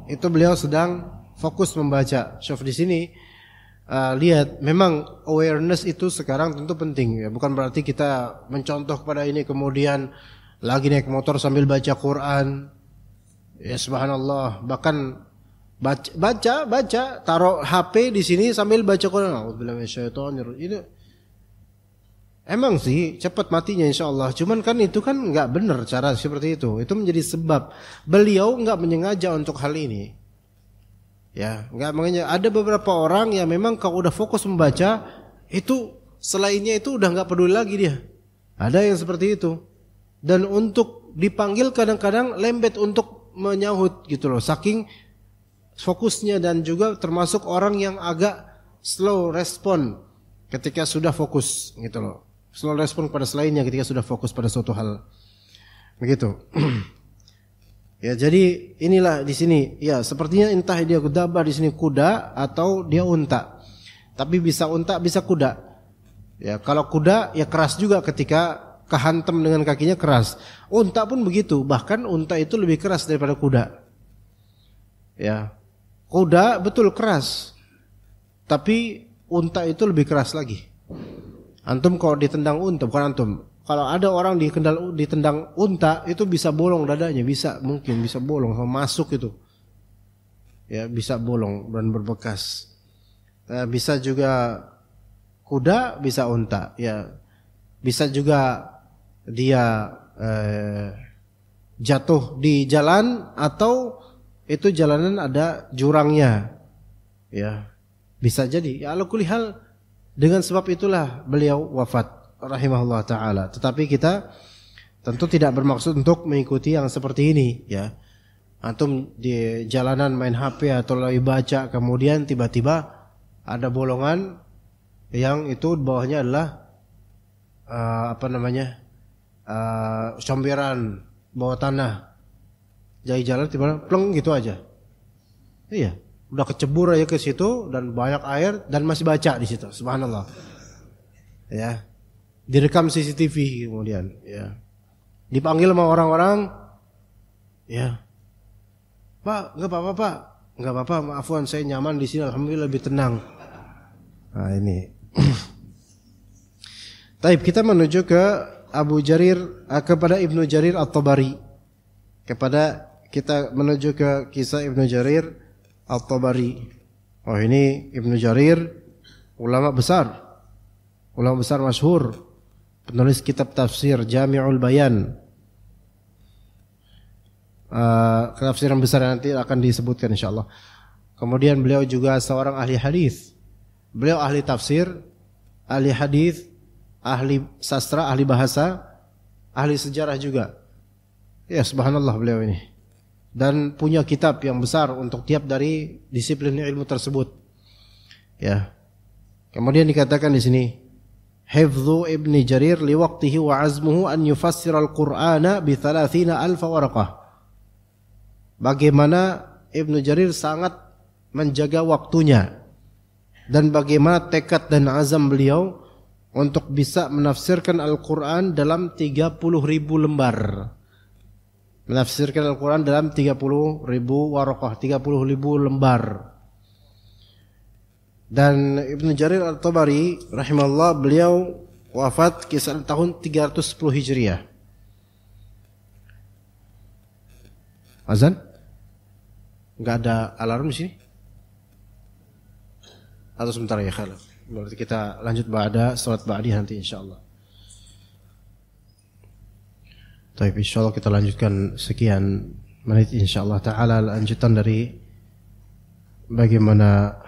itu beliau sedang fokus membaca. Syuf di sini lihat, memang awareness itu sekarang tentu penting ya, bukan berarti kita mencontoh kepada ini kemudian lagi naik motor sambil baca Quran. Ya subhanallah, bahkan baca taruh HP di sini sambil baca Quran. A'udzubillahi minasyaitonir rajim. Itu emang sih cepat matinya insyaallah. Cuman kan itu kan enggak benar cara seperti itu. Itu menjadi sebab beliau enggak menyengaja untuk hal ini. Ya, enggak mengenai. Ada beberapa orang yang memang kalau udah fokus membaca itu selainnya itu udah enggak peduli lagi dia. Ada yang seperti itu. Dan untuk dipanggil kadang-kadang lembet untuk menyahut gitu loh, saking fokusnya, dan juga termasuk orang yang agak slow respon ketika sudah fokus gitu loh. Slow respon pada selainnya ketika sudah fokus pada suatu hal. Begitu. Ya, jadi inilah di sini ya, sepertinya entah dia kudaba di sini kuda atau dia unta. Tapi bisa unta, bisa kuda. Ya, kalau kuda ya keras juga ketika kehantam dengan kakinya keras. Unta pun begitu, bahkan unta itu lebih keras daripada kuda. Ya. Kuda betul keras, tapi unta itu lebih keras lagi. Antum kalau ditendang unta, bukan antum, kalau ada orang ditendang unta itu bisa bolong dadanya, mungkin bisa bolong sama masuk itu. Ya, bisa bolong dan berbekas. Bisa juga kuda, bisa unta, ya. Bisa juga dia jatuh di jalan atau itu jalanan ada jurangnya, ya bisa jadi. Ya ala kulli hal, dengan sebab itulah beliau wafat rahimahullah taala. Tetapi kita tentu tidak bermaksud untuk mengikuti yang seperti ini, ya. Antum di jalanan main HP atau lagi baca, kemudian tiba-tiba ada bolongan, yang itu bawahnya adalah comberan bawah tanah, jai jalan tiba pleng gitu aja. Iya, udah kecebur aja ke situ dan banyak air dan masih baca di situ. Subhanallah. Ya. Direkam CCTV kemudian, ya. Dipanggil sama orang-orang, ya. Pak, enggak apa-apa, Pak. Enggak apa-apa, maafan saya nyaman di sini, alhamdulillah lebih tenang. Nah, ini. Taib, kita menuju ke Abu Jarir, kepada Ibnu Jarir At-Tabari. Kita menuju ke kisah Ibnu Jarir At-Tabari. Oh, ini Ibnu Jarir, ulama besar masyhur, penulis kitab tafsir Jami'ul Bayan. Tafsiran besar nanti akan disebutkan insyaallah. Kemudian beliau juga seorang ahli hadis. Beliau ahli tafsir, ahli hadis, ahli sastra, ahli bahasa, ahli sejarah juga. Ya, subhanallah beliau ini. Dan punya kitab yang besar untuk tiap dari disiplin ilmu tersebut. Ya. Kemudian dikatakan di sini, Hifdhu Ibni Jarir liwaqtihi wa azmuhu an yufassir al-Qur'ana bi 30,000 waraqah. Bagaimana Ibnu Jarir sangat menjaga waktunya dan bagaimana tekad dan azam beliau untuk bisa menafsirkan Al-Quran dalam 30.000 lembar. Menafsirkan Al-Quran dalam 30.000 waraqah, 30.000 lembar. Dan Ibnu Jarir At-Tabari rahimahullah, beliau wafat kisaran tahun 310 Hijriah. Azan? Enggak ada alarm di sini? Atau sebentar ya, khalaf. Berarti kita lanjut salat ba'di nanti insyaallah. Baik, insyaallah kita lanjutkan sekian menit insyaallah taala lanjutan dari bagaimana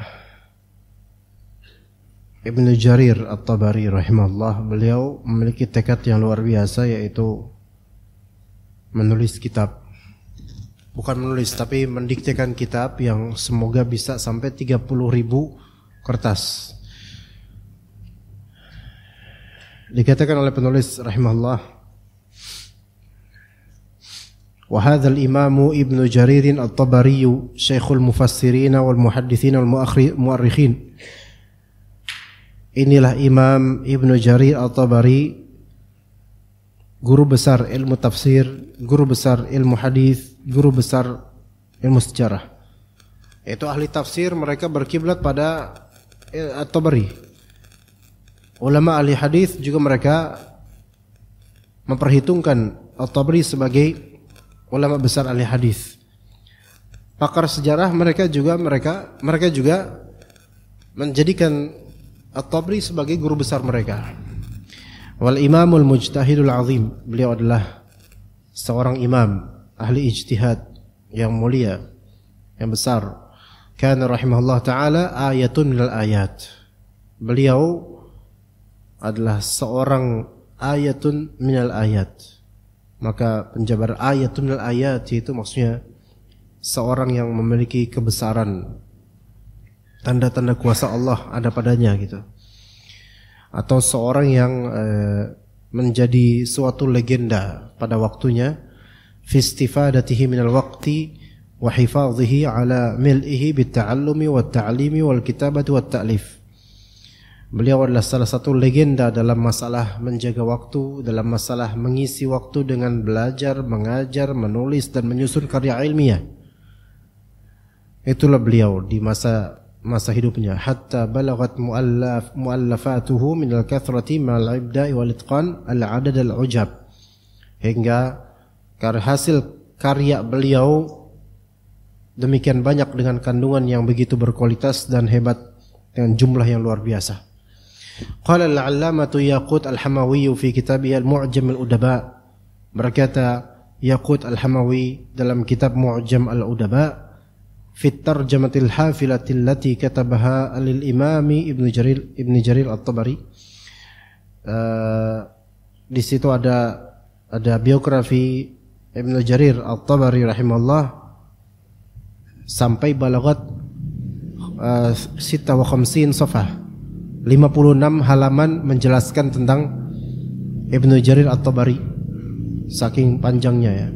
Ibnu Jarir At-Tabari rahimahullah, beliau memiliki tekad yang luar biasa, yaitu menulis kitab. Bukan menulis, tapi mendiktekan kitab yang semoga bisa sampai 30.000 kertas. Dikatakan oleh penulis rahimahullah, wa hadzal imamu Ibnu Jarir At-Tabari syekhul mufassirin wal muhadditsin wal mu'arrikhin. Inilah Imam Ibnu Jarir At-Tabari, guru besar ilmu tafsir, guru besar ilmu hadis, guru besar ilmu sejarah. Yaitu ahli tafsir, mereka berkiblat pada At-Tabari. Ulama ahli hadis juga mereka memperhitungkan At-Tabari sebagai ulama besar ahli hadis. Pakar sejarah mereka juga menjadikan At-Tabari sebagai guru besar mereka. Wal imamul mujtahidul azim, beliau adalah seorang imam ahli ijtihad yang mulia, yang besar. Kana rahimahullah taala ayatun minal ayat. Beliau adalah seorang ayatun minal ayat. Maka penjabar ayatun minal ayat itu maksudnya seorang yang memiliki kebesaran, tanda-tanda kuasa Allah ada padanya gitu. Atau seorang yang menjadi suatu legenda pada waktunya, fi istifadatihi minal waqti wa hifadhihi ala mil'ihi bitta'allumi wat ta'limi wal kitabati wat ta'lif. Beliau adalah salah satu legenda dalam masalah menjaga waktu, dalam masalah mengisi waktu dengan belajar, mengajar, menulis dan menyusun karya ilmiah. Itulah beliau di masa hidupnya, hatta balagat muallafatuhu min al-kathrati ma'al ibda'i wal itqan al-adad al-ujab, hingga hasil karya beliau demikian banyak dengan kandungan yang begitu berkualitas dan hebat dengan jumlah yang luar biasa. Qala al-'allamatu Yaqut al-Hamawi fi kitabih al-Mu'jam al-Udaba, berkata Yaqut al-Hamawi dalam kitab Mu'jam al-Udaba, fi tarjamatil hafilati allati katabaha lil imami Ibnu Jarir At-Tabari. Di situ ada biografi Ibnu Jarir At-Tabari rahimahullah sampai balagat 56 safhah, 56 halaman menjelaskan tentang Ibnu Jarir At-Tabari. Saking panjangnya ya,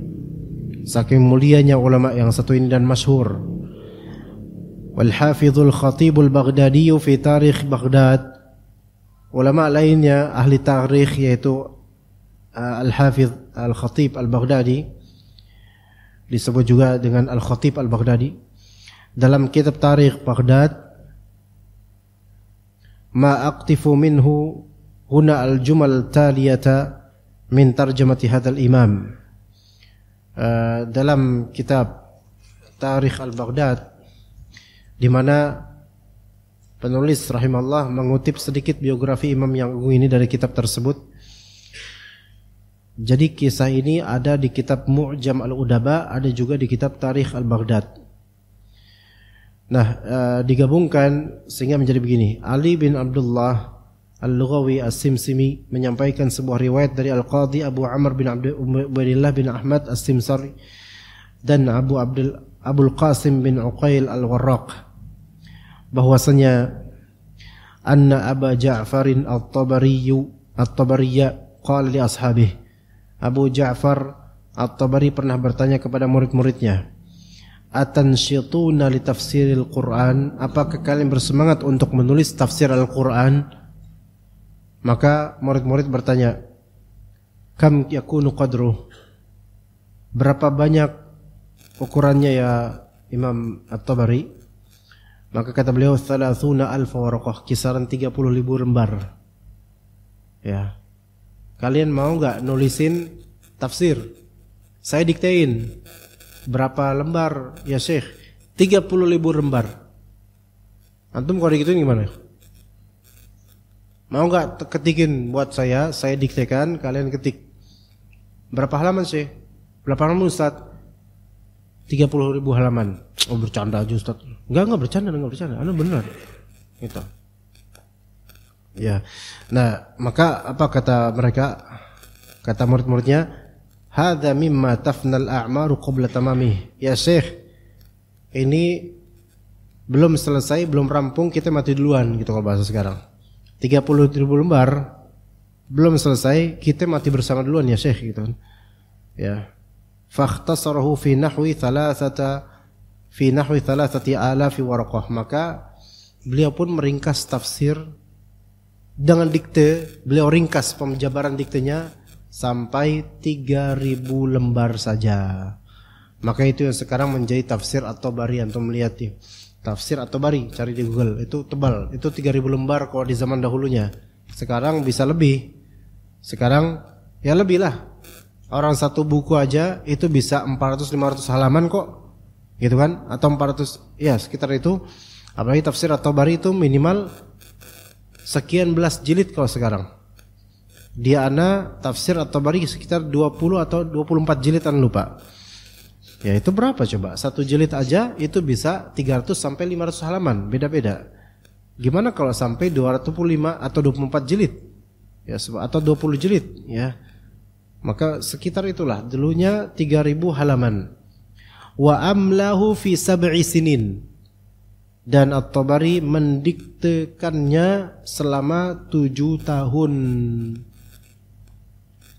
saking mulianya ulama yang satu ini dan masyhur. Wal Hafizul Khatibul Baghdadi fi Tarikh Baghdad. Ulama lainnya ahli tarikh yaitu Al-Hafiz Al-Khatib Al-Baghdadi, disebut juga dengan Al-Khatib Al-Baghdadi, dalam kitab Tarikh Baghdad, ma aqtifu minhu huna al-jumal taliyata min tarjamati hadzal imam. Dalam kitab Tarikh Al-Baghdad, di mana penulis rahimahullah mengutip sedikit biografi imam yang agung ini dari kitab tersebut. Jadi kisah ini ada di kitab Mu'jam Al-Udaba, ada juga di kitab Tarikh Al-Baghdad. Nah, digabungkan sehingga menjadi begini. Ali bin Abdullah Al-Lughawi As-Simsimi menyampaikan sebuah riwayat dari Al-Qadhi Abu Amr bin Ubaidillah bin Ahmad As-Simsari dan Abul Qasim bin Uqail Al-Warraq, bahwasanya anna Aba Ja'farin At-Tabariyya qala li ashabihi, Abu Ja'far At-Tabari pernah bertanya kepada murid-muridnya, atansyituna li tafsiril Qur'an, apakah kalian bersemangat untuk menulis tafsir Al-Qur'an? Maka murid-murid bertanya, kam yakunu qadru, berapa banyak ukurannya ya Imam At-Tabari? Maka kata beliau, 30,000 waraqah, kisaran 30.000 lembar. Ya. Kalian mau enggak nulisin tafsir? Saya diktein. Berapa lembar ya Syekh? 30.000 lembar. Antum kalau digituin gimana? Mau enggak ketikin buat saya diktekan, kalian ketik. Berapa halaman Syekh? Berapa halaman Ustaz? 30.000 halaman. Oh, bercanda aja Ustaz. Enggak bercanda. Anu benar. Gitu. Ya. Nah, maka apa kata mereka? Kata murid-muridnya, hadza mimma tafnal a'maru qabla tamamih. Ya Syekh, ini belum selesai, belum rampung, kita mati duluan gitu kalau bahasa sekarang. 30.000 lembar belum selesai, kita mati bersama duluan ya Syekh gitu. Ya. Fakhtasarahu fi nahwi 3,000 waraqah. Maka beliau pun meringkas tafsir dengan dikte, beliau ringkas pemjabaran diktenya sampai 3.000 lembar saja. Maka itu yang sekarang menjadi tafsir At-Tabari. Antum melihat ya, tafsir At-Tabari, cari di Google, itu tebal, itu 3.000 lembar kalau di zaman dahulunya. Sekarang bisa lebih. Sekarang ya lebih lah. Orang satu buku aja itu bisa 400-500 halaman kok, gitu kan? Atau 400, ya sekitar itu. Apalagi tafsir At-Tabari itu minimal sekian belas jilid kalau sekarang. Dia ana tafsir At-Tabari sekitar 20 atau 24 jilid, lupa. Ya itu berapa coba? Satu jilid aja itu bisa 300 sampai 500 halaman, beda-beda. Gimana kalau sampai 205 atau 24 jilid? Ya, atau 20 jilid, ya. Maka sekitar itulah, dulunya 3.000 halaman. Wa amlahu fi 7 sinin. Dan At-Tabari mendiktekannya selama 7 tahun.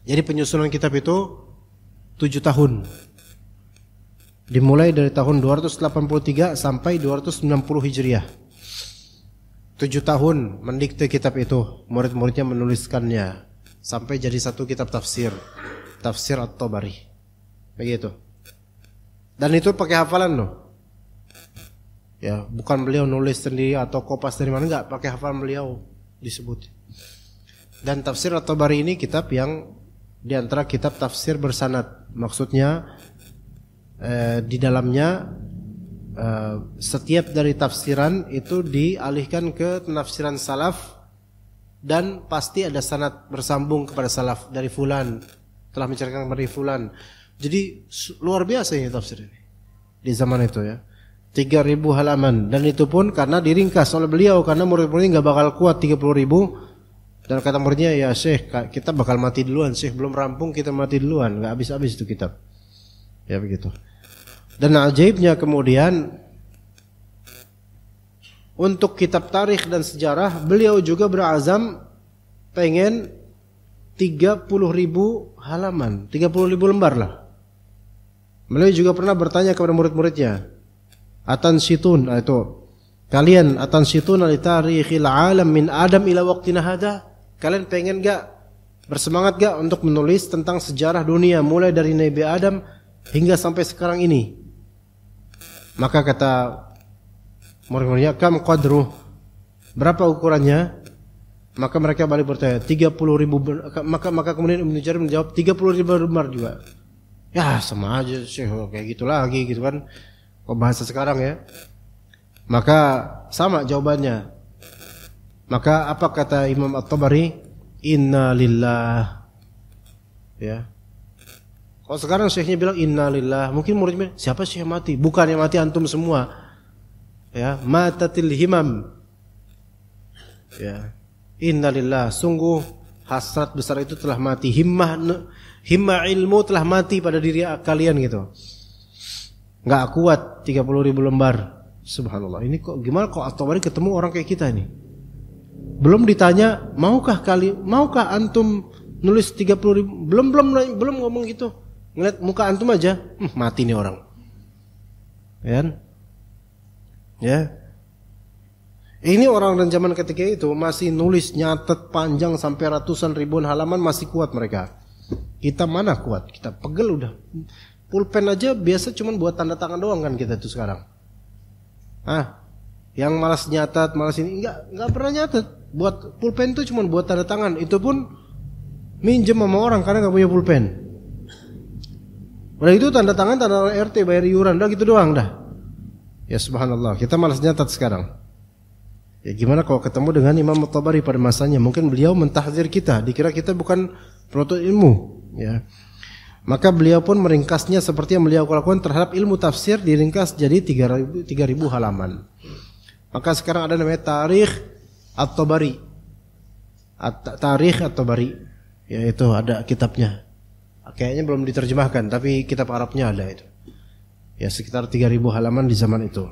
Jadi penyusunan kitab itu 7 tahun. Dimulai dari tahun 283 sampai 290 Hijriah. 7 tahun mendikte kitab itu. Murid-muridnya menuliskannya sampai jadi satu kitab tafsir. Tafsir At-Tabari. Begitu. Dan itu pakai hafalan loh. Ya, bukan beliau nulis sendiri atau kopas dari mana, enggak, pakai hafalan beliau disebut. Dan tafsir At-Tabari ini kitab yang di antara kitab tafsir bersanad. Maksudnya di dalamnya setiap dari tafsiran itu dialihkan ke penafsiran salaf dan pasti ada sanad bersambung kepada salaf dari fulan, telah menceritakan dari fulan. Jadi luar biasa ini tafsir ini di zaman itu ya. 3.000 halaman, dan itu pun karena diringkas oleh beliau, karena murid-muridnya nggak bakal kuat 30.000. Dan kata muridnya, ya Syekh, kita bakal mati duluan Syekh, belum rampung kita mati duluan, nggak habis-habis itu kitab. Ya begitu. Dan ajaibnya kemudian untuk kitab tarikh dan sejarah, beliau juga berazam pengen 30.000 halaman, 30.000 lembar lah. Beliau juga pernah bertanya kepada murid-muridnya, atansitun, itu kalian atansitun li tarikhil alam min Adam ila waqtina hada? Kalian pengen gak, bersemangat gak untuk menulis tentang sejarah dunia mulai dari Nabi Adam hingga sampai sekarang ini? Maka kata murid-muridnya, kam qadruh, berapa ukurannya? Maka mereka balik bertanya 30.000. Maka kemudian Ibnu Jarir menjawab 30.000 lembar juga. Ya sama aja Syekh, kayak gitu lagi gitu kan, kok bahasa sekarang ya. Maka sama jawabannya. Maka apa kata Imam At-Tabari? Inna lillah. Ya. Kalau sekarang Syekhnya bilang inna lillah, mungkin muridnya siapa sih yang mati? Bukan yang mati antum semua. Ya, matatil himam. Ya. Inna lillah, sungguh hasrat besar itu telah mati. Himmah ilmu telah mati pada diri kalian gitu. Enggak kuat 30.000 lembar. Subhanallah. Ini kok gimana kok At-Tabari ketemu orang kayak kita ini? Belum ditanya, maukah antum nulis 30.000? Belum ngomong gitu. Ngeliat muka antum aja, mati nih orang. Ya. Ini orang dan zaman ketika itu masih nulis, nyatet panjang sampai ratusan ribuan halaman, masih kuat mereka. Kita mana kuat? Kita pegel udah. Pulpen aja biasa cuman buat tanda tangan doang kan kita tuh sekarang. Yang malas nyatat, malas ini enggak pernah nyatet. Buat pulpen itu cuman buat tanda tangan. Itu pun minjem sama orang karena enggak punya pulpen. Udah itu tanda tangan, tanda RT, bayar iuran, udah gitu doang dah. Ya subhanallah, kita malas nyatat sekarang. Ya gimana kalau ketemu dengan Imam At-Tabari pada masanya? Mungkin beliau mentahdzir kita, dikira kita bukan penuntut ilmu, ya. Maka beliau pun meringkasnya seperti yang beliau lakukan terhadap ilmu tafsir, diringkas jadi 3.000 halaman. Maka sekarang ada namanya Tarikh At-Tabari. Tarikh At-Tabari, yaitu ada kitabnya. Kayaknya belum diterjemahkan, tapi kitab Arabnya ada itu. Ya sekitar 3.000 halaman di zaman itu.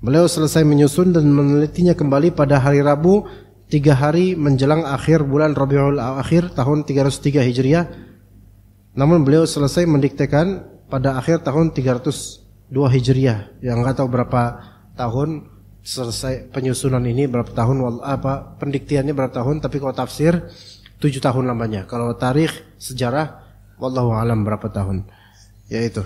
Beliau selesai menyusun dan menelitinya kembali pada hari Rabu 3 hari menjelang akhir bulan Rabiul Akhir tahun 303 Hijriah. Namun beliau selesai mendiktekan pada akhir tahun 302 Hijriah. Yang enggak tahu berapa tahun selesai penyusunan ini, berapa tahun pendiktiannya berapa tahun, tapi kalau tafsir 7 tahun lamanya. Kalau tarikh sejarah wallahu alam berapa tahun. Yaitu.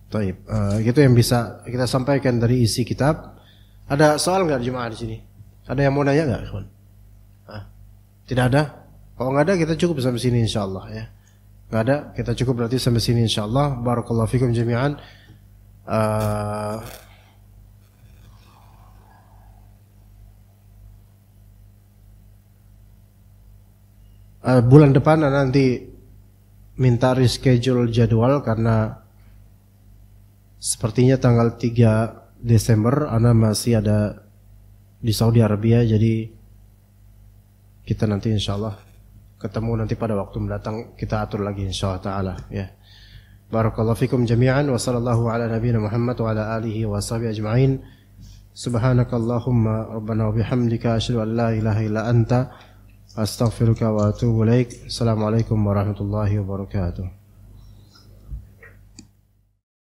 Baik, itu yang bisa kita sampaikan dari isi kitab. Ada soal enggak jemaah di sini? Ada yang mau nanya enggak, kawan? Tidak ada? Kalau enggak ada kita cukup sampai sini insyaallah ya. Enggak ada, kita cukup berarti sampai sini insyaallah. Barakallahu fikum jami'an. Bulan depan nanti minta reschedule jadwal karena sepertinya tanggal 3 Desember ana masih ada di Saudi Arabia, jadi kita nanti insyaallah ketemu nanti pada waktu mendatang, kita atur lagi insyaallah taala ya. Barakallahu fikum jami'an wa sallallahu ala nabiyyina Muhammad wa ala alihi wa sahbihi ajma'in. Subhanakallahumma rabbana wa bihamdika asyhadu an la ilaha illa anta astaghfiruka wa atubu ilaik. Assalamualaikum warahmatullahi wabarakatuh.